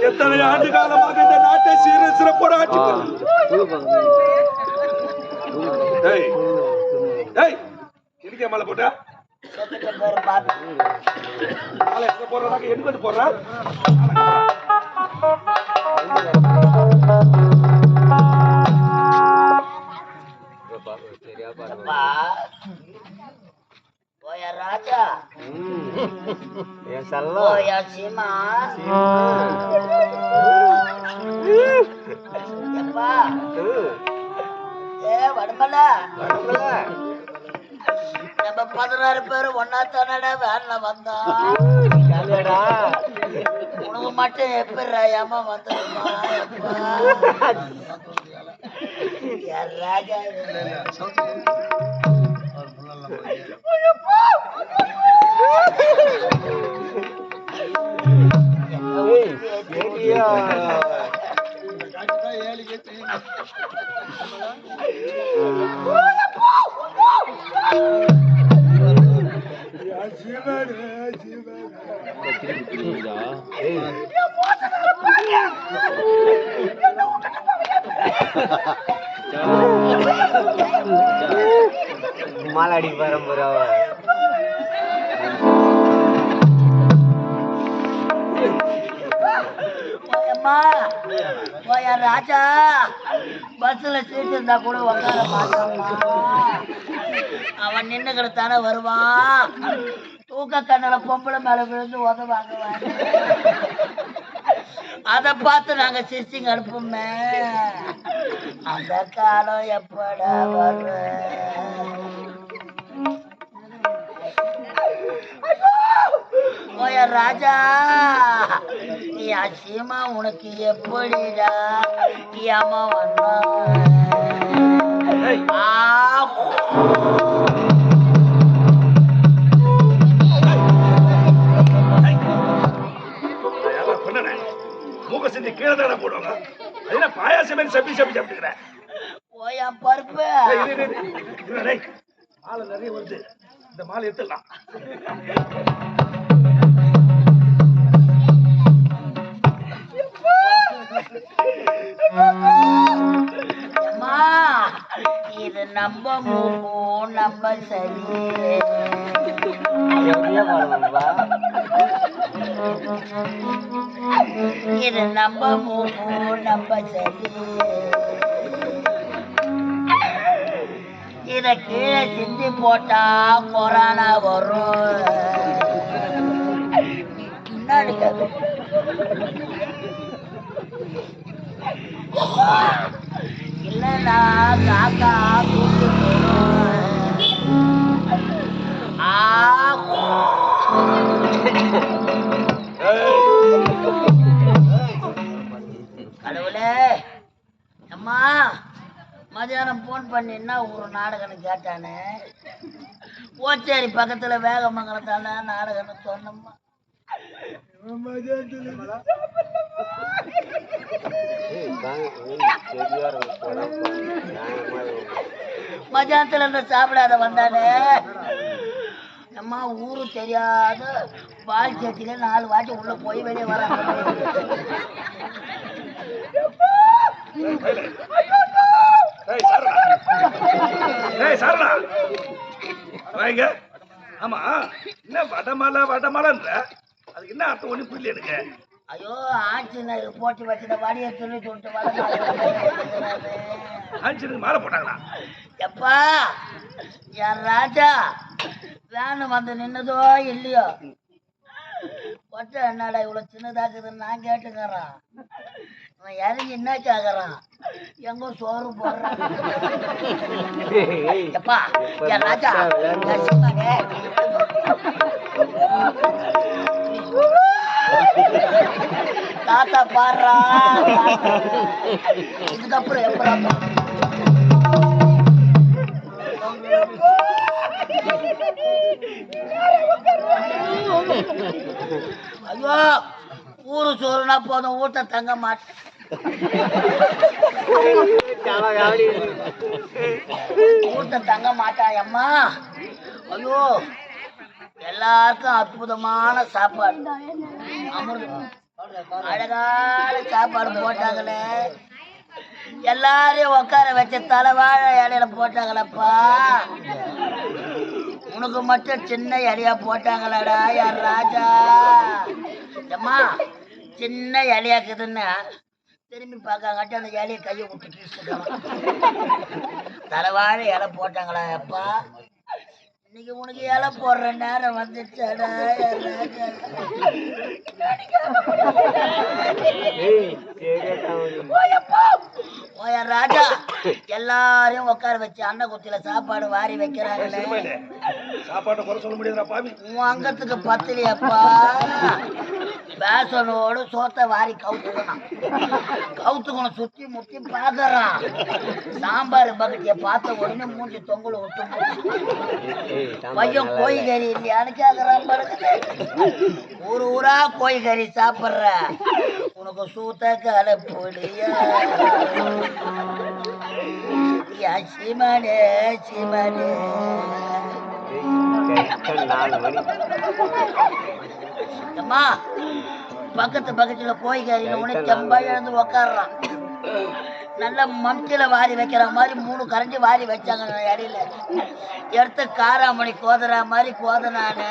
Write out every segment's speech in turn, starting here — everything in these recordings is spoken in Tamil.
எத்தனை ஆண்டு காலமாக இந்த நாட்டை சீர சிறப்போட ஆட்சி இருக்கே மலை போட்டா போடுறாங்க எங்க போடுறான் ராஜா சீமா வடமல நம்ம 16 பேரு ஒன்னா தானடா வேன்ல வந்தோம். உனக்கு மட்டும் எப்படி ஏமா வந்துருமா ராஜா மாலாடி பரம்பரை ராஜா பஸ்ல சீட்டு இருந்தா கூட உட்கார மாட்டாமா. அவன் நின்னுக்கிட்டு தானே வருவான். தூக்க கண்ணல பொம்பளை மேல விழுந்து உதவாங்குவாங்க. அத பார்த்து நாங்க சிரிச்சிங்க அனுப்புமே. அந்த காலம் எப்படா வர்ற ராஜா சீமா உனக்கு எப்படிடா ஏமா வந்தான் மூக்க செஞ்சு கீழே தானே போடுவாங்க. அது பாயாசமே சப்பி சப்பி சாப்பிட்டுக்கிறேன். ஓயா பருப்பு மாலை நிறைய வருது. இந்த மாலை எடுத்துடலாம். இது நம்ம மூக்கும் நம்ம சரி. இது நம்ம மூக்கும் நம்ம சரி. இத கீழே சிந்தி போட்டா கொரோனா வரும். முன்னாடி இல்லைன்னா காக்கா கூட்டு கடவுளே. அம்மா மதியானம் போன் பண்ணின்னா ஒரு நாடகன்னு கேட்டானே. ஓச்சேரி பக்கத்துல வேகமங்கலத்தான நாடகன்னு சொன்னம்மா. மதியானத்துல இருந்து சாப்பிடாத வந்தானே. அம்மா ஊரு தெரியாத பால் சேத்தில 4 வாட்டி உள்ள போய் வெளியே வர. ஆமா என்ன வடமலை வடமலைன்ற அதுக்கு என்ன அர்த்தம் ஒண்ணு புரியல எனக்கு. ஐயோ ஆட்சியர் போட்டு வச்சுட்ட வாடிய சொல்லி சொல்லிட்டு ஆட்சியருக்கு மாலை போட்டாங்களா? எப்பா என் ராஜா வேனு வந்து நின்னதோ இல்லையோ கொட்டை என்னடா இவ்வளவு சின்னதாக்குதுன்னு நான் கேட்டுக்கிறேன். அவன் இறங்கி என்ன கேக்குறான்? எங்க சோறு போடுறான். எப்பா என் ராஜா தாத்தா பாடுறா. இதுக்கப்புறம் எப்படா ஐயோ ஊரு சோறுனா போதும் ஊட்ட தங்க மாட்டேன். ஊட்ட தங்க மாட்டான் அம்மா. ஐயோ எல்லாருக்கும் அற்புதமான சாப்பாடு, அமிர்தம், அழகான சாப்பாடு போட்டாங்களே. எல்லாரையும் உட்கார வச்ச தலைவாழை இலையில போட்டாங்களப்பா. உனக்கு மட்டும் சின்ன இலையா போட்டாங்களாடா யார் ராஜா? அம்மா சின்ன இலையாக்குதுன்னு திரும்பி பார்க்காங்கட்டு அந்த இலையை கையை விட்டு கீழ்த்துக்கலாம். தலைவாழை இலை போட்டாங்களா அப்பா? இன்னைக்கு உனக்கு இலை போடுற நேரம் வந்துச்சாடா ராஜா. எல்லாரையும் உட்கார வச்சு அன்ன குத்தில சாப்பாடு வாரி வைக்கிறாங்களே. சாப்பாட்டை குறை சொல்ல முடியாதுடா பாவி. உன் அங்கத்துக்கு பத்திலையப்பா. பேசனோடு சோத்தை வாரி கவுத்துக்கணும் சுத்தி முத்தி பாக்குறான். சாம்பார் பக்கெட்டிய பார்த்த உடனே மூஞ்சி தொங்கல விட்டு பையன் கோழிக்கறி இல்லையான்னு கேக்குறான் பாருங்க. ஊரு ஊரா கோழிக்கறி சாப்பிடுற உனக்கு சூத்த கால போலியா? சீமானே சீமானே அம்மா பக்கத்துல கோழிக்கறின்னு உடனே செம்பா எழுந்து உக்காடுறான். நல்லா மம்தில வாரி வைக்கிற மாதிரி 3 கரண்டி வாரி வச்சாங்க இடையில. எடுத்து காராமணி கோதற மாதிரி கோதனானு.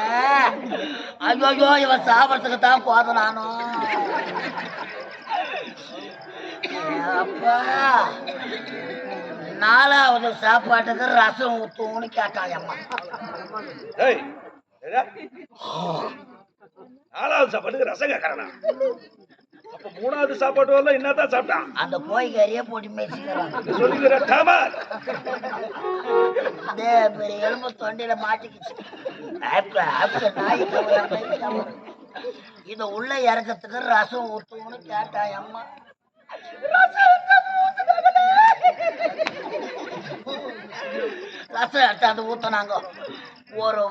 ஐயோ இவன் சாப்பிட்றதுக்கு தான் கோதனானோ அப்பா. 4வது சாப்பாட்டுக்கு ரசம் ஊத்துன்னு கேட்டான் அம்மா. 4வது சாப்பாட்டுக்கு ரசம் கேட்கறா? அப்ப 3வது சாப்பாடு வரல என்னதான் சாப்பிட்டான்? அந்த கோழிக்கறியே போட்டு மேய்ச்சிக்கிறான். பெரிய எலும்பு தொண்டையில மாட்டிக்கிச்சு. இத உள்ள இறக்கத்துக்கு ரசம் ஊத்துன்னு கேட்டான் அம்மா. ரசம் எடுத்தாந்து ஊத்துனாங்க. ஒரு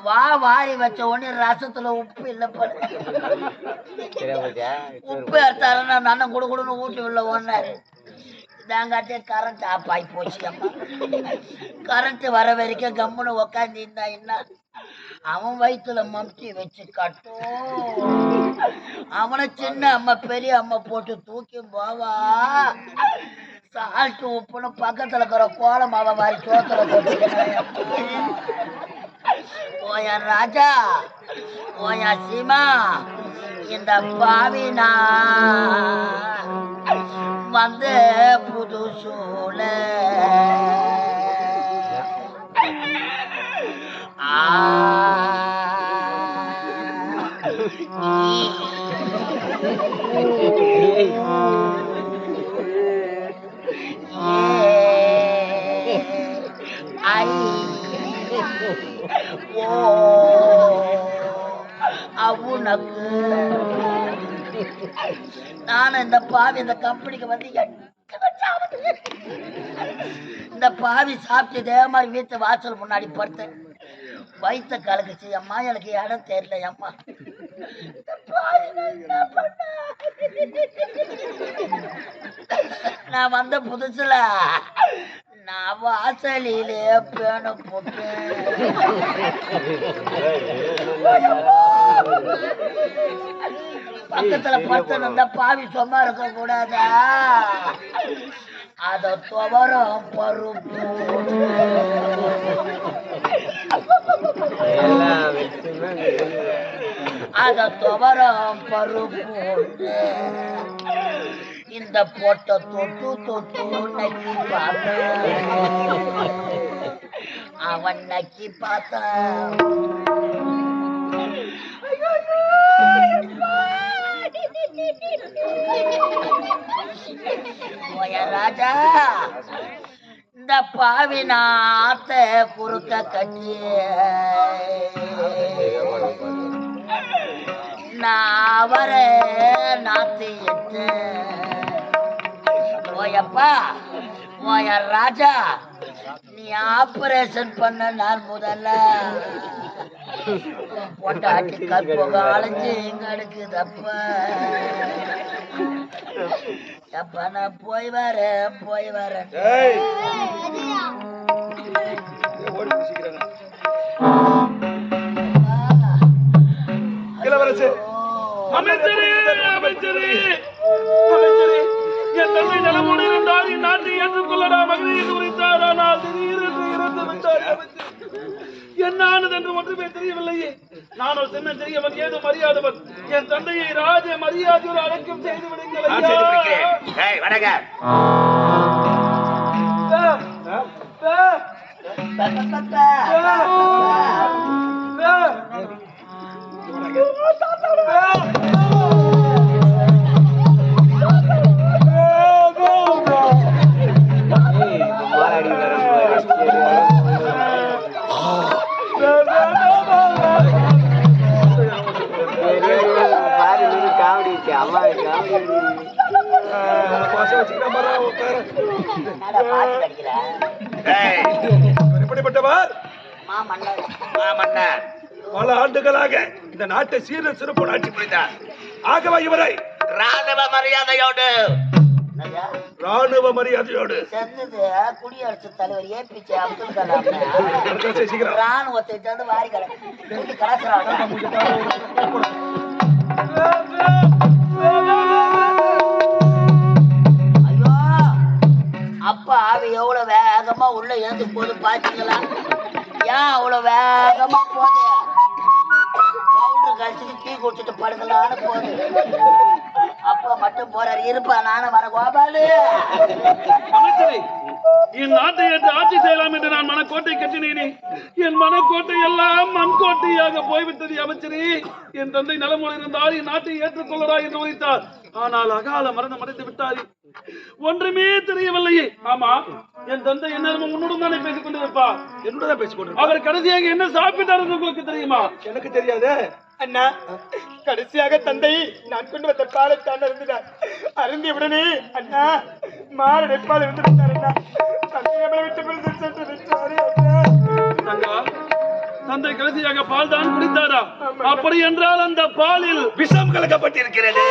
வாரி வச்ச உடனே ரசத்துல உப்பு இல்ல போல. உப்பு எடுத்தாருன்னா அண்ணன் குடுன்னு ஊட்டி உள்ள ஒன்னாரு. இதாங்காட்டே கரண்ட் ஆஃப் ஆகி போச்சு அம்மா. கரண்ட் வர வரைக்கும் கம்முன்னு உக்காந்து இருந்தா என்ன? அவன் வயிற்றுல மம்டி வச்சு கட்டும். அவனை சின்ன அம்மா பெரிய அம்மா போட்டு தூக்கி போவா. சால்ட்டு உப்புன்னு பக்கத்துல இருக்கிற கோலமாவை வாரி சோத்துல போட்டு ஓயா ராஜா ஓயா சீமா இந்த பாவினா வந்து புது சூழ அவனுக்கு நானும் இந்த பாவி இந்த கம்பெனிக்கு வந்து இந்த பாவி சாப்பிட்டு இதே மாதிரி வீட்டு வாசல் முன்னாடி படுத்தேன். வயிற்ற கலக்குச்சு அம்மா. எனக்கு இடம் தெரியல அம்மா. நான் வந்த புதுசுல நான் வாசலிலே பேண போட்டேன். பக்கத்துல படுத்து இந்த பாவி சும்மா இருக்க கூடாதா? அத துவரம் பருப்பு அத துவரம் பருப்பு இந்த போட்ட தொட்டு தொட்டு நக்கி பார்த்த அவன் நக்கி பார்த்தான். ராஜா இந்த பாவி நாத்த குறுக்க கட்டி நான் அவர நாத்திட்டு ஓயப்பா ஓய ராஜா நீ ஆபரேஷன் பண்ண நாள் முதல்ல பொண்டாட்டி கற்போக அலைஞ்சு எங்க எடுக்குதப்ப அப்ப நான் போய் வரேன். இளவரசே, அமைச்சரே, அமைச்சரே, அமைச்சரே, என் தந்தை நலமோடு இருந்தார், என் நாட்டை ஏற்றுக்கொள்ளடா மகனே என்று உரைத்தார். ஆனால் திடீரென்று இறந்து விட்டார். அமைச்சரே, என்ன ஆனது என்று ஒன்றுமே தெரியவில்லையே. நானோ சின்ன சிறியவன், ஏதோ மரியாதவன். என் தந்தையை ராஜ மரியாதையோடு அடக்கம் செய்து விடுங்கள் ஐயா. எப்படிப்பட்டவர்? பல ஆண்டுகளாக இந்த நாட்டை சீர சிறப்போடு ஆட்சி புரிந்தார். ஆகவே இவரை ராணுவ மரியாதையோடு செஞ்சது குடியரசுத் தலைவர் ஏபிஜே அப்துல் கலாம் ராணுவத்தை சேர்ந்து வாரி கலக்கிறாங்க. ஐயோ, அப்பா அவ எவ்வளவு வேகமா உள்ள எழுந்து போது பாத்தீங்களா? ஏன் அவ்வளவு வேகமா போகுது? பவுடர் கழிச்சுட்டு டீ குடிச்சிட்டு படுக்கலான்னு போகுது. அப்பா மட்டும் போறாரு, இருப்பா நானும் வர. கோபாலு, அமைச்சரே, என் நாட்டை ஏற்று ஆட்சி செய்யலாம் என்று நான் மனக்கோட்டை கட்டினேனே. என் மனக்கோட்டை எல்லாம் மண்கோட்டையாக போய்விட்டது. அமைச்சரே, என் தந்தை நலமோடு இருந்தால் என் நாட்டை ஏற்றுக்கொள்ளடா என்று உரைத்தார். ஆனால் அகால மரணம் அடைந்து விட்டார். ஒன்றுமே தெரியவில்லையே. ஆமா, என் தந்தை என்ன உன்னுடன் தானே பேசிக் கொண்டிருப்பா? என்னுடன் பேசிக் கொண்டு அவர் கடைசியாக என்ன சாப்பிட்டார் உங்களுக்கு தெரியுமா? எனக்கு தெரியாது அண்ணா. கடைசியாக தந்தை நான் கொண்டு வந்த பாலைத்தான் இருந்துட்டார். அருந்திய உடனே அண்ணா மாரடைப்பால் இருந்து விட்டார். அண்ணா, தந்தை நம்மளை விட்டு பிரிந்து சென்று விட்டாரு. தந்தை கடைசியாக பால் தான் குடித்தாரா? அப்படி என்றால் அந்த பாலில் விஷம் கலக்கப்பட்டிருக்கிறது.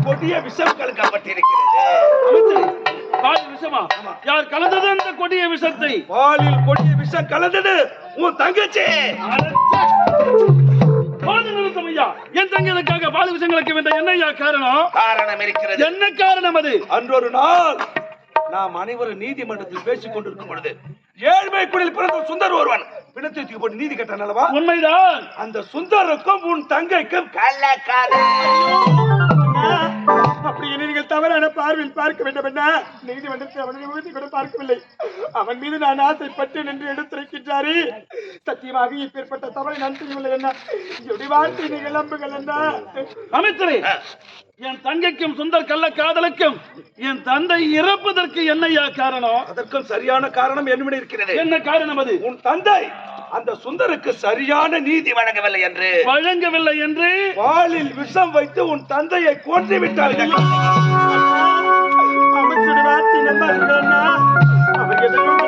கொடிய விஷம் கலக்கப்பட்டிருக்கிறது. பாலில் விஷமா? யார் கலந்தது அந்த கொடிய விஷத்தை? பாலில் கொடிய விஷம் கலந்தது உன் தங்கச்சி. என் தங்களுக்காக பால் விஷம் கலக்க வேண்டாம். என்னையா காரணம்? காரணம் இருக்கிறது. என்ன காரணம் அது? அன்றொரு நாள் நாம் அனைவரும் நீதிமன்றத்தில் பேசிக் கொண்டிருக்கும் பொழுது ஏழ்மை குடியில் பிறந்த சுந்தர் ஒருவன் பிணத்தை தூக்கி போட்டு நீதி கட்டான் அல்லவா? உண்மைதான். அந்த சுந்தருக்கும் உன் தங்கைக்கும் அப்படி என்ன நீங்கள் தவறான பார்வையில் பார்க்க வேண்டும். என்ன நீதிமன்றத்தை அவனுடைய முகத்தை கூட பார்க்கவில்லை. அவன் மீது நான் ஆசைப்பட்டு நின்று எடுத்துரைக்கின்றாரு. சத்தியமாக இப்பேற்பட்ட தவறை நான் செய்யவில்லை. என்ன எப்படி வார்த்தை நீங்கள் நம்புகள்? என்ன அமைச்சரே, என் தங்கைக்கும் சுந்தர் கள்ள காதலுக்கும் என் தந்தை இறப்பதற்கு என்னையா காரணம்? அதற்கும் சரியான காரணம் என்னிடம் இருக்கிறது. என்ன காரணம் அது? உன் தந்தை அந்த சுந்தருக்கு சரியான நீதி வழங்கவில்லை என்று பாலில் விஷம் வைத்து உன் தந்தையை கொன்று விட்டார்கள். அமைச்சருடைய வார்த்தை நம்பார்கள். அவர் எதையும்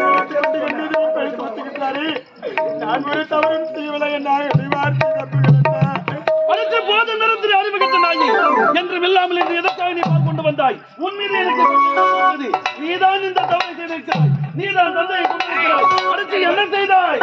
நான் ஒரு தவறும் செய்யவில்லை. என்ன வார்த்தை நம்புகள்? அடுத்த போது நிறத்தில் அறிமுகத்த நாயி என்றும் இல்லாமல் என்று எதற்காக நீ பால் கொண்டு வந்தாய்? உன் மீது எனக்கு நீதான் இந்த தவறை செய்திருக்கிறாய். நீதான் தந்தையை கொண்டிருக்கிறாய். அடுத்து என்ன செய்தாய்?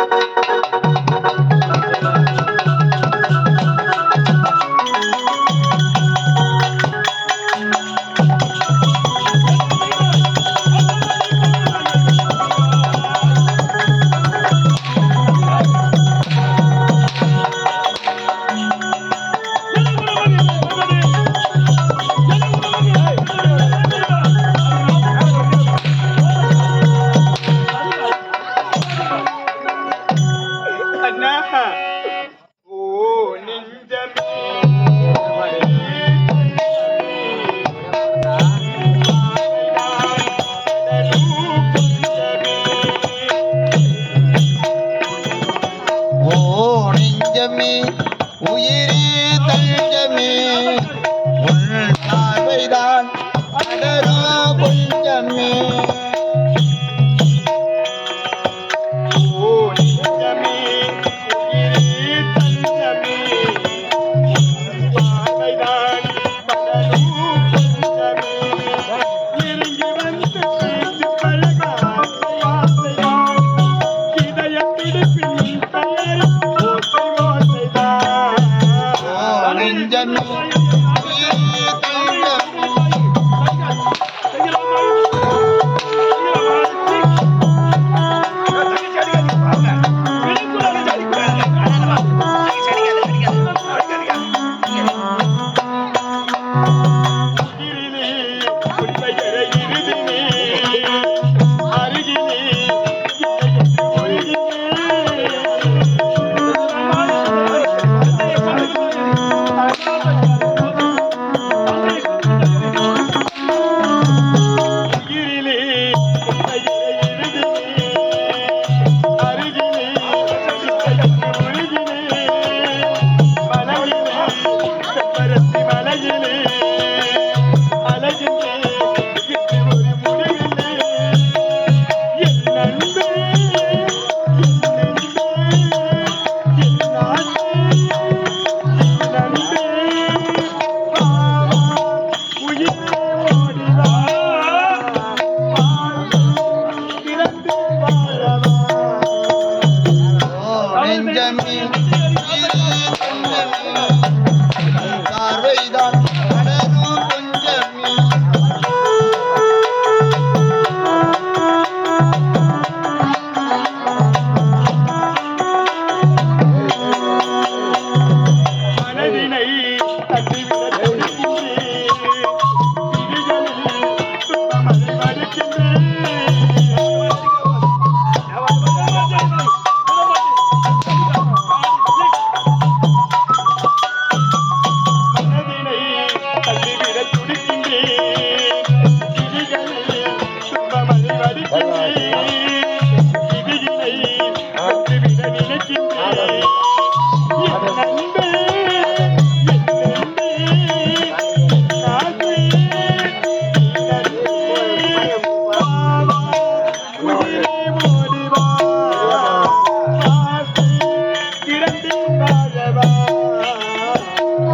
வாழவா.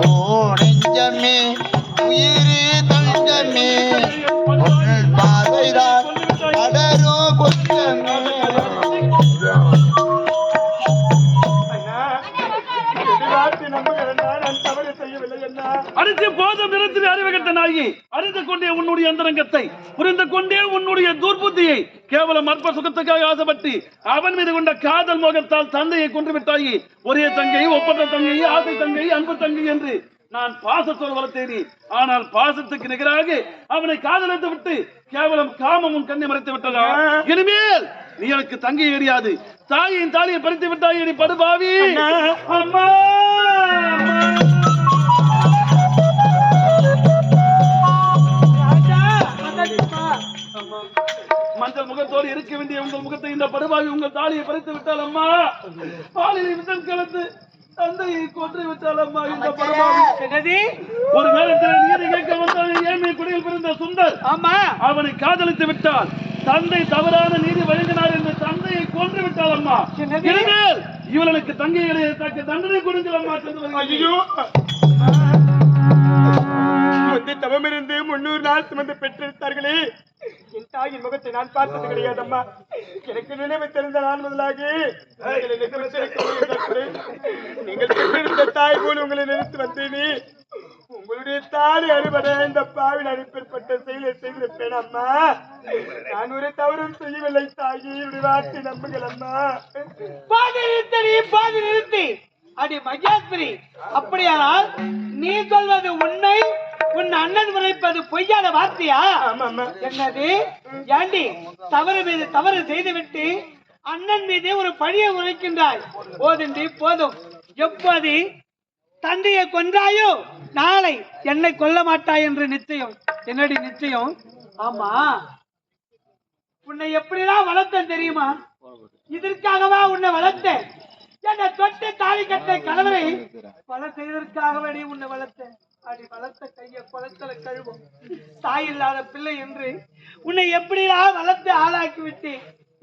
ஓ நெஞ்சமே உயிரே தங்கமே உன் பார்வைதான் அடரும் கொஞ்சமே. அண்ணா, எதிர்பார்த்து நம்புகிறேன்னா நான் தவறு செய்யவில்லை அண்ணா. அடித்து போதும் நிறுத்தி அறிவகத்தனாகி அறிந்து கொண்டே உன்னுடைய அந்தரங்கத்தை புரிந்து கொண்டே உன்னுடைய துர்புத்தியை கேவலம் அற்ப சுகத்துக்காக ஆசைப்பட்டு அவன் மீது கொண்ட காதல் மோகத்தால் தந்தையை கொன்று விட்டாயி. ஒரே தங்கை, ஒப்பற்ற தங்கை, ஆசை தங்கை, அன்பு தங்கை என்று நான் பாசத்தோடு வளர்த்தேனே. ஆனால் பாசத்துக்கு நிகராக அவனை காதலித்து விட்டு கேவலம் காமம் உன் கண்ணை மறைத்து விட்டதா? இனிமேல் நீ எனக்கு தங்கை எறியாது, தாயின் தாலியை பறித்து விட்டாய். நீ படுபாவி. அம்மா மஞ்சள் முகத்தோடு இருக்க வேண்டிய உங்கள் முகத்தை இந்த படுபாவி உங்கள் தாலியை பறித்து விட்டால் அம்மா. பாலில் விஷம் கலந்து தந்தையை கொன்று விட்டால் அம்மா. இந்த படுபாவி ஒரு நேரத்தில் நீதி கேட்க வந்தால் ஏழ்மை குடியில் பிறந்த சுந்தர் ஆமா, அவனை காதலித்து விட்டால் தந்தை தவறான நீதி வழங்கினார் என்று தந்தையை கொன்று விட்டால் அம்மா. இனிமேல் இவளுக்கு தங்கைகளை தக்க தண்டனை கொடுங்கள் அம்மா. ஐயோ, வந்து தவமிருந்து 300 நாள் சுமந்து பெற்றெடுத்தார்களே, என் தாயின் முகத்தை நான் பார்த்தது கிடையாதம்மா. எனக்கு நினைவு தெரிந்த நாள் முதலாக நீங்கள் பெற்றெடுத்த தாய் போல் உங்களை நினைத்து வந்தேனே. உங்களுடைய தாலி அறுபட இந்த பாவில் அனுப்பப்பட்ட செயலை செய்திருப்பேன் அம்மா. நான் ஒரு தவறும் செய்யவில்லை தாயி, வார்த்தை நம்புங்கள் அம்மா. பாதி நிறுத்தி அடி மகேஸ்வரி, அப்படியானால் நீ சொல்வது உண்மை, உன் அண்ணன் உரைப்பது பொய்யான வார்த்தையா? என்னது ஏண்டி, தவறு மீது தவறு செய்துவிட்டு அண்ணன் மீது ஒரு பழியை உரைக்கின்றாய். போதுண்டி போதும். எப்போது தந்தையை கொன்றாயோ நாளை என்னை கொல்ல மாட்டாய் என்று நிச்சயம். என்னடி நிச்சயம்? ஆமா, உன்னை எப்படிதான் வளர்த்தேன் தெரியுமா? இதற்காகவா உன்னை வளர்த்தேன்? என்னை தொட்டு தாலி கட்ட கணவரை கொலை செய்வதற்காகவே உன்னை வளர்த்தேன். அடி வளர்த்த கைய குளத்தல கழுவும் தாய் இல்லாத பிள்ளை என்று உன்னை எப்படிலாம் வளர்த்து ஆளாக்கி விட்டேன்.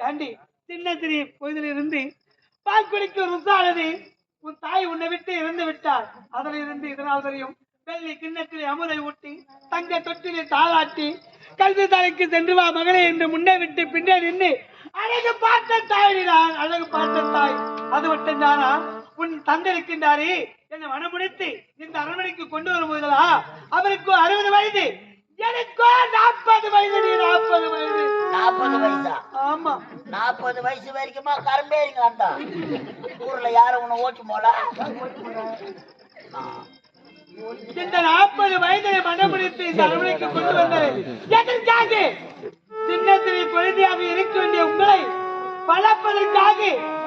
ஏண்டி, சின்ன சிறிய பொழுதிலிருந்து பால் குடிக்க ருசானது உன் தாய் உன்னை விட்டு இறந்து விட்டார். அதிலிருந்து இதனால் வரையும் வெள்ளி கிண்ணத்திலே அமுதை ஊட்டி, தங்க தொட்டிலே தாளாட்டி, கல்வி தலைக்கு சென்று வா மகளே என்று முன்னே விட்டு பின்னே நின்று அழகு பார்த்த தாயினான். அழகு பார்த்த தாய் அது மட்டும் தானா? உன் தந்தை இருக்கின்றாரே, என்னை மனமுடித்து இந்த அரண்மனைக்கு கொண்டு வரும்போதா அவருக்கு 60 வயது, எனக்கோ 40 வயது. நீ 40 வயது. 40 வயசா? ஆமா, 40 வயசு வரைக்குமா கரம்பே இருக்காண்டா? ஊர்ல யாரும் உன்னை ஓட்டி போல? இந்த 40 வயதிலே மனமுடித்து இந்த அரண்மனைக்கு கொண்டு வந்தது எதற்காக? சின்னத்திலே குழந்தையாக இருக்க வேண்டிய உங்களை வளர்ப்பதற்காக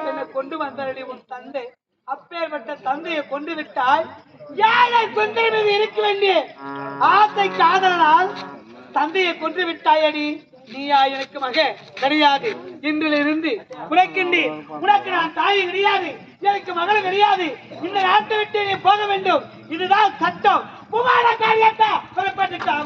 என்னை கொண்டு வந்தாரடி உன் தந்தை. அப்பேற்பட்ட தந்தையை கொண்டு விட்டால் ஏழை குந்தை மீது இருக்க வேண்டிய ஆசை காதலனால் தந்தையை கொன்று விட்டாயடி. நீயா எனக்கு மக கிடையாது. இன்றிலிருந்து உனக்கின்றி உனக்கு நான் தாய் கிடையாது, எனக்கு மகளும் கிடையாது. இந்த நாட்டை விட்டு நீ போக வேண்டும். இதுதான் சட்டம். குமார காரியத்தை புறப்பட்டுட்டா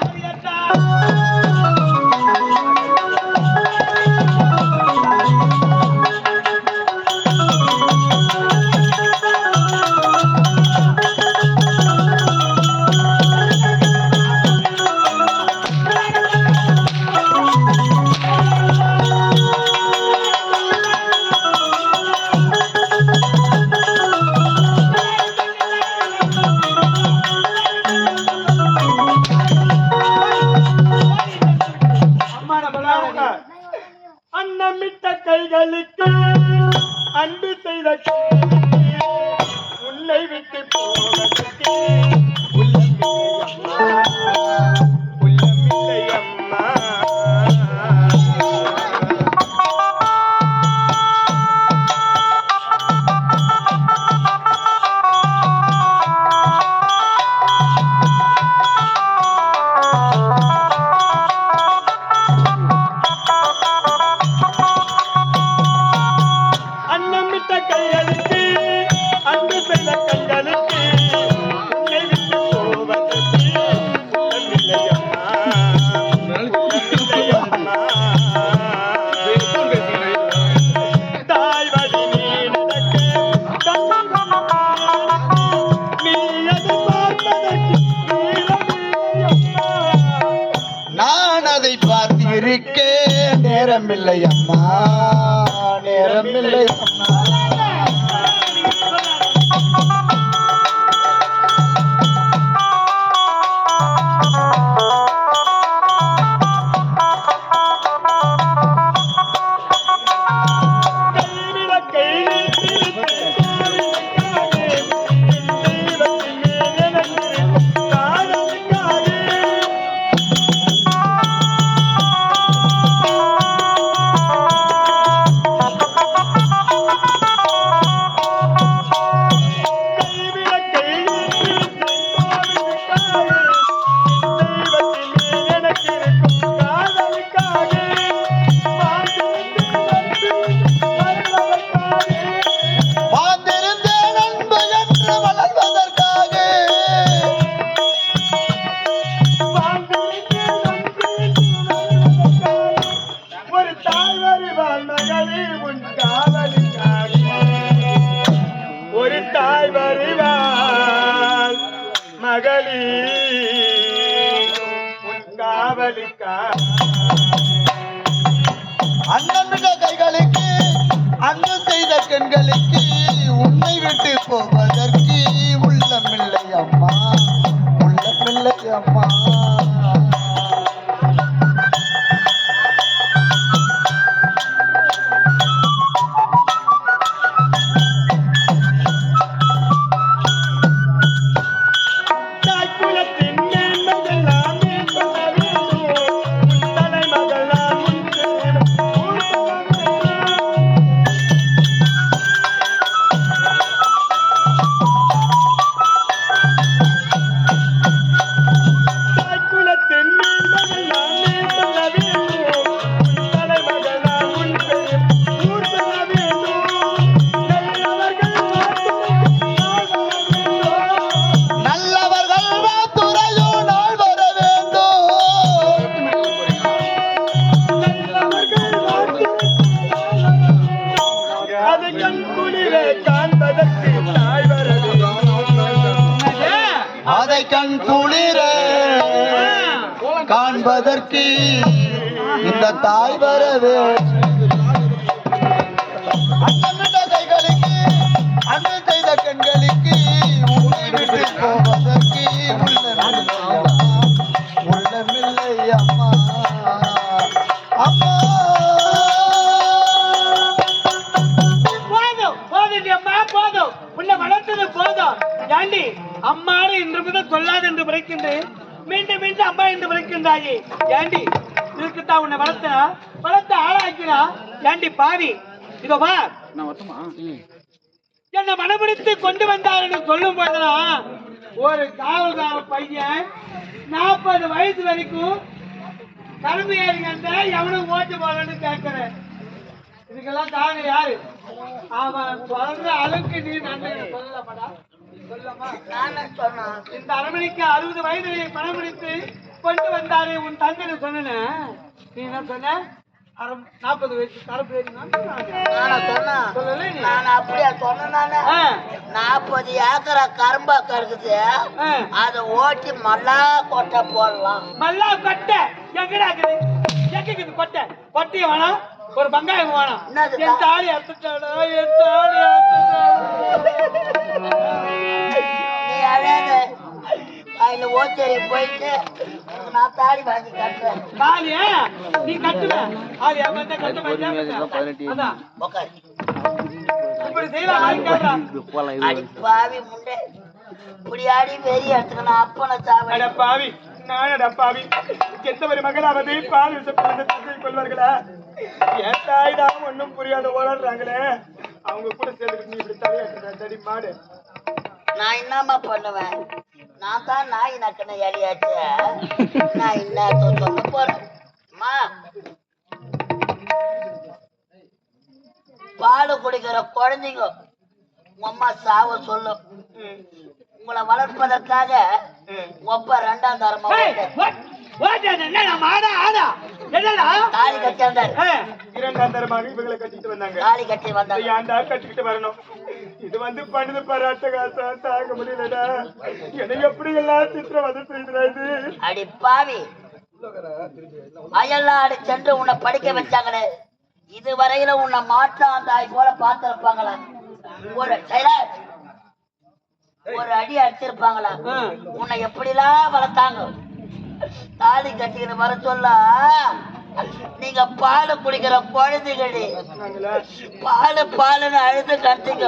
நேரமில்லை அம்மா நேரமில்லை அம்மா ஒரு தாய் வருவாள் மகளே உன் காவலுக்காக அண்ணன் கைகளுக்கு அண்ணன் செய்த கண்களுக்கு உன்னை விட்டு போவதற்கு உள்ளமில்லை அம்மா உள்ளமில்லை அம்மா அதை கண் குளிர காண்பதற்கு இந்த தாய் வரவே அண்ணன் கைகளுக்கு அண்ணன் செய்த கண்களுக்கு உன்னை விட்டு போவதற்கு உள்ளமில்லை அம்மா அம்மா போதும் உன்னை வளர்த்தது போதும் ஏண்டி அம்மாடு இன்று முதல் சொல்லாது என்று விளைக்கின்றேன் மீண்டும் மீண்டும் அம்மா என்று விளைக்கின்றாயே ஏண்டி இதுக்குத்தான் உன்னை வளர்த்த ஆளாக்கினா ஏண்டி பாவி இதோ வா என்னை மனப்பிடித்து கொண்டு வந்தார் என்று சொல்லும் போதுதான் ஒரு காவல்கார பையன் 40 வயசு வரைக்கும் கரும்பு ஏறிங்க எவனும் ஓட்டு போகலன்னு கேட்கிறேன் இதுக்கெல்லாம் காரணம் யாரு அவன் சொல்ற அளவுக்கு நீ நன்றி சொல்லப்படா இந்த அரமணிக்கு 60 வயதிலே பணம் முடித்து கொண்டு வந்தாரு உன் தந்தை சொன்ன நீ என்ன சொன்ன 40 வயசு கருப்பு அப்படியா சொன்னானே 40 ஏக்கரா கரும்பா கிடக்குது அதை ஓட்டி மல்லா கொட்டை போடலாம். மல்லா கொட்டை எங்கடா இருக்குது கொட்டை கொட்டைய வேணாம் ஒரு வெங்காயம் வேணாம் என் தாலி அத்துட்டாடா என் தாலி நீ அழாத அதுல ஓச்சேரி போயிட்டு நான் தாலி வாங்கி கட்டுறேன். தாலியா நீ கட்டுவ அது எவன் கட்ட அதான் இப்படி செய்யலாம் அடி பாவி முண்டே இப்படி ஆடி பெரிய இடத்துக்கு நான் அப்பனை சாவ பாவி நானடா பாவி எத்தவரை மகளாவது பால் விஷத்தை கொள்வார்களா என் தாய் தான் ஒன்னும் புரியாத ஓடுறாங்களே அவங்க கூட சேர்ந்து நீ இப்படி தலையாட்டு மாடு நான் என்னம்மா பண்ணுவேன் நான் தான் நாய் நக்கன எலியாச்சு நான் என்ன சொல்ல போறேன் பால் குடிக்கிற குழந்தைங்க உங்க அம்மா சாவ சொல்லும் உங்களை வளர்ப்பதற்காக ஒப்ப 2ஆம் தரமா தாலி கட்டி வந்தாரு 2ஆம் தரமாக இவங்களை கட்டிட்டு வந்தாங்க தாலி கட்டி வந்தாங்க ஏன்டா கட்டிக்கிட்டு வரணும் இது வந்து பண்ணுது பாராட்ட காசம் தாங்க முடியலடா எனக்கு எப்படி எல்லாம் சித்திரவதை செய்கிறது அடி பாவி அயல்நாடு சென்று உன்னை படிக்க வச்சாங்களே, இதுவரையில உன்னை மாற்றாந்தாய் போல பார்த்திருப்பாங்களா? ஒரு அடி அடிச்சிருப்பாங்களா? உன்னை எப்படிலாம் வளர்த்தாங்க? தாலி கட்டிக்கிற வர சொல்ல நீங்க பால் குடிக்கிற குழந்தைகளே, பாலு பாலுன்னு அழுது கட்டிங்க.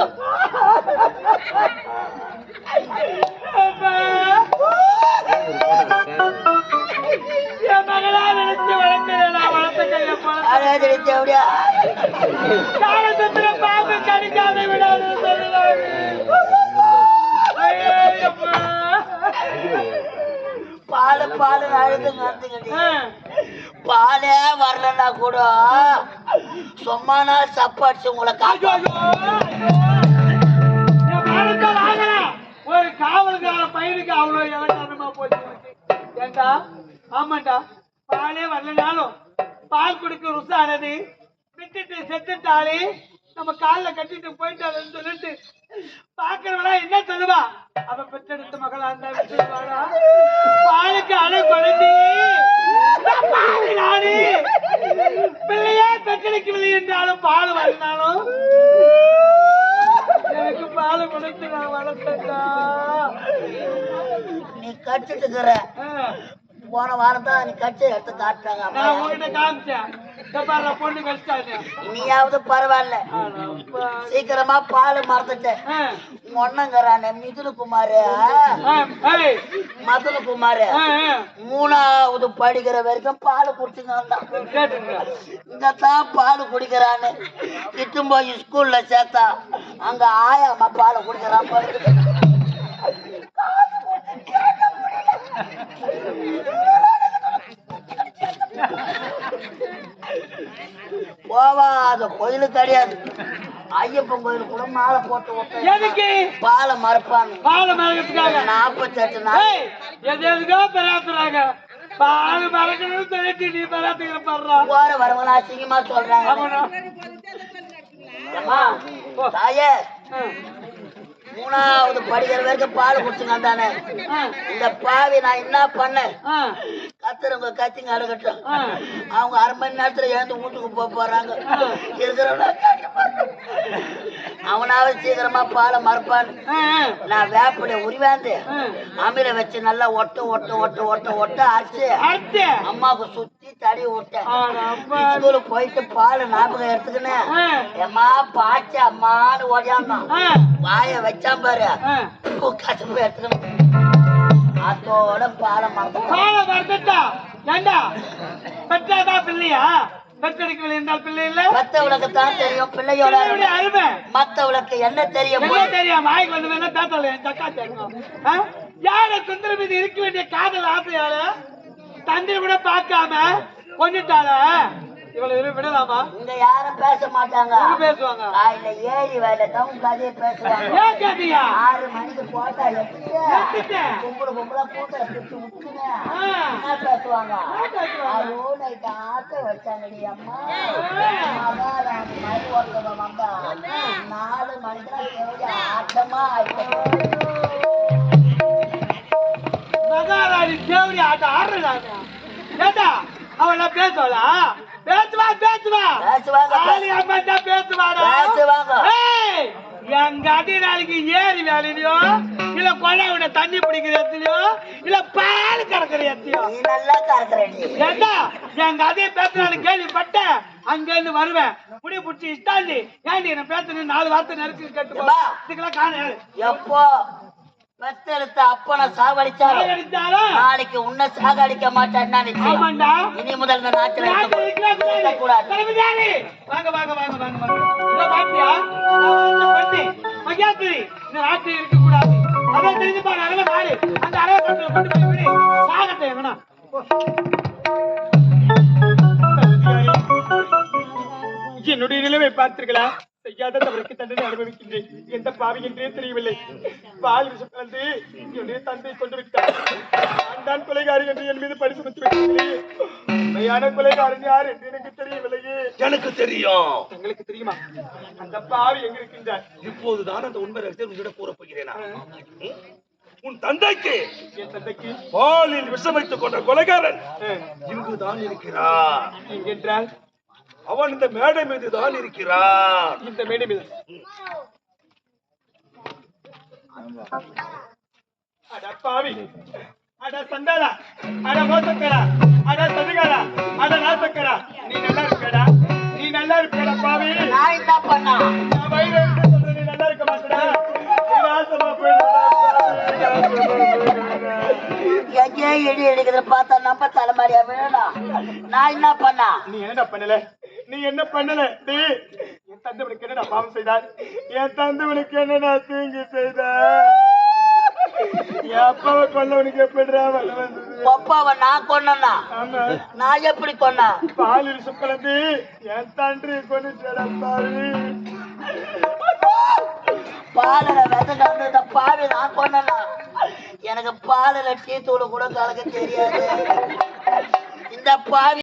பாலு பாலு அழுது கத்துக்கிட்டு பாலே வரலன்னா கூட சும்மானா சப்பாடிச்சு உங்களை ஒரு காவல்கார பையனுக்கு அவ்வளவு இலக்காரமா போச்சு. ஏண்டா ஆமாண்டா, பாலே வரலனாலும் பால் குடிக்க ருசானது விட்டுட்டு செத்துட்டாலே நம்ம காலில் கட்டிட்டு போயிட்டாருன்னு சொல்லிட்டு பாக்குறவளா என்ன சொல்லுவா? அவ பெற்றெடுத்த மகளா இருந்தா விட்டுருவாடா. பாலுக்கு அணை குழந்தை நானே பிள்ளையே பெற்றெடுக்கவில்லை என்றாலும் பால் வரனாலும் எனக்கு பால் கொடுத்து நான் வளர்த்தா. நீ கட்டிட்டு இருக்கிற போன வாரம் தான் நீ கட்சி எடுத்து காட்டுறாங்க. நான் உங்ககிட்ட காமிச்சேன், பொண்ணு கழிச்சாங்க. நீயாவது பரவாயில்ல, சீக்கிரமா பால் மறந்துட்டேன். ஒன்னங்கிறானே மிதுனகுமாரு, மதுனகுமாரு 3வது படிக்கிற வரைக்கும் பால் குடிச்சுங்க. இங்கத்தான் பால் குடிக்கிறான்னு கிட்டு போய் ஸ்கூல்ல சேர்த்தா அங்க ஆயாமா பால் குடிக்கிறான். போவாத கோயிலு கிடையாது, ஐயப்பன் கோயில் கூட மாலை போட்டு பாலை மறப்பாங்க. பாலை மறக்கிறதுக்காக 48 நாள் எதுக்கோ பெறாத்துறாங்க. பால் மறக்கணும்னு சொல்லிட்டு நீ பெறாத்துக்கிற பாடுறா. போற வரவங்களா அசிங்கமா சொல்றாங்க. தாயே 3வது படிக்கிற வரைக்கும் பால் குடிச்சுங்க தானே. இந்த பாவி நான் என்ன பண்ணேன்? கத்துறவங்க கத்திங்க அடகட்டும். அவங்க 1/2 மணி நேரத்துல எழுந்து வீட்டுக்கு போறாங்க. அவனாவது சீக்கிரமா பாலை மறப்பான்னு நான் வேப்படைய உரிவாந்து அமில வச்சு நல்லா ஒட்டு ஒட்டு ஒட்டு ஒட்டு ஒட்டு அரைச்சு அம்மாவுக்கு சுத்தி தடி விட்டேன். ஸ்கூலுக்கு போயிட்டு பால் ஞாபகம் எடுத்துக்கினேன். ஏமா பாச்சு அம்மான்னு ஓடியாந்தான். வாய வச்சான் பாரு, கசப்பு எடுத்துக்கணும். அதோட பாலை மறந்துட்டா. ஏண்டா பெற்றாதா பிள்ளையா? பெற்றெடுக்கவில்லை என்றால் பிள்ளை இல்ல. மத்தவளுக்கு தான் தெரியும் பிள்ளையோட அருமை. மத்தவளுக்கு என்ன தெரியும்? தெரியும் வாய்க்கு வந்து வேணா தாத்தால தக்கா தெரியும். யார சுந்தர மீது இருக்க வேண்டிய காதல் ஆசையால தந்தை கூட பார்க்காம கொண்டுட்டால இவ்வளவு விடலாமா? இங்க யாரும் பேச மாட்டாங்க. பேசுவாங்க காலையில 7 வேலை தான் கதையை பேசுவாங்க. 6 மணிக்கு போட்டா கும்பல கும்பலா கூட்ட என்ன பேசுவாங்க? நைட் ஆட்ட வச்சாங்கடி அம்மா. மகாராணி மாதிரி ஒருத்தவங்க வந்தா 4 மணிக்கு ஆட்டமா ஆயிட்டு. மகாராணி தேவடி ஆட்டம் ஆடுறாங்க. ஏண்டா அவள பேசுவாளா? பேசுவா பேசுவா பேசுவாடா. எங்க அடி நாளைக்கு ஏரி வேலையிலயோ இல்ல கொள்ளையோட தண்ணி பிடிக்கிற இடத்துலயோ இல்ல பால் கறக்குற இடத்துலயோ நல்லா கறக்குறேன். ஏண்டா எங்க அதையே பேசுறான்னு கேள்விப்பட்டேன். அங்க இருந்து வருவேன் புடி புடிச்சு இஷ்டாண்டி ஏண்டி நான் பேசுறேன் 4 வார்த்தை நெருக்கி கேட்டு இதுக்கெல்லாம் காண எப்போ பெத்தெடுத்த அப்பனை சாகடிச்சாலும் நாளைக்கு உன்னை சாகடிக்க மாட்டேன்னா நிச்சயம். இனி முதல் இந்த நாட்டில் கூடாது. வாங்க வாங்க வாங்க வாங்க பாத்தியா மகியாத்திரி இந்த நாட்டில் இருக்க கூடாது. அதான் தெரிஞ்சு பாரு அகல மாடு அந்த அரவக்கட்டில் கொண்டு போய் விடு சாகத்தை எங்கண்ணா. என்னுடைய நிலைமை பார்த்தீர்களா? செய்யாத தவறுக்கு தண்டனை அனுபவிக்கின்றேன். எந்த பாவி என்றே தெரியவில்லை. பால் விஷம் கலந்து என்னுடைய தந்தை கொண்டு விட்டார். நான் தான் கொலைகாரி என்று என் மீது பரிசு பெற்று விட்டேன். உண்மையான கொலைகாரன் யார் என்று எனக்கு தெரியவில்லையே. எனக்கு தெரியும். உங்களுக்கு தெரியுமா? அந்த பாவி எங்க இருக்கின்றார்? இப்போதுதான் அந்த உண்மை ரகசியம் உங்களிடம் கூறப் போகிறேனா? உன் தந்தைக்கு என் தந்தைக்கு பாலில் விஷம் வைத்துக் கொண்ட கொலைகாரன் இங்குதான் இருக்கிறான். எங்கென்றால் அவன் இந்த மேடை மீது தான் இருக்கிறான். இந்த மேடை மீது. அட பாவி, அட சண்டாளா, அட மோசக்காரா, அட சதிகாரா, அட நாசக்காரா, நீ நல்லா இருப்பேடா, நீ நல்லா இருப்பேடா பாவி. நான் என்ன பண்ணா நான் வயிறு எடுத்து சொல்றேன், நீ நல்லா இருக்க மாட்டேடா, நீ நாசமா போயிடுடா. எங்கேயே இடி எடுக்கிறத பார்த்தா நம்ம தலைமாரியா வேணும். நான் என்ன பண்ணா நீ என்னடா பண்ணல, நீ என்ன பண்ணல? டேய், என் தந்தவனுக்கு என்னடா பாவம் செய்தார்? என் தந்தவனுக்கு என்னடா தீங்கு செய்தார்? என் அப்பாவை கொல்லவனுக்கு எப்படிடா வர வந்தது? அப்பாவை நான் கொன்னா ஆமா, நான் எப்படி கொன்னா? பாலில் சுக்கலந்து என் தன்றி கொண்டுடா பாரு. பாலில விதை கலந்து இந்த பாவி நான் கொன்னா. எனக்கு பாலில டீ தூள் கூட கலக்க தெரியாது. இந்த பாவி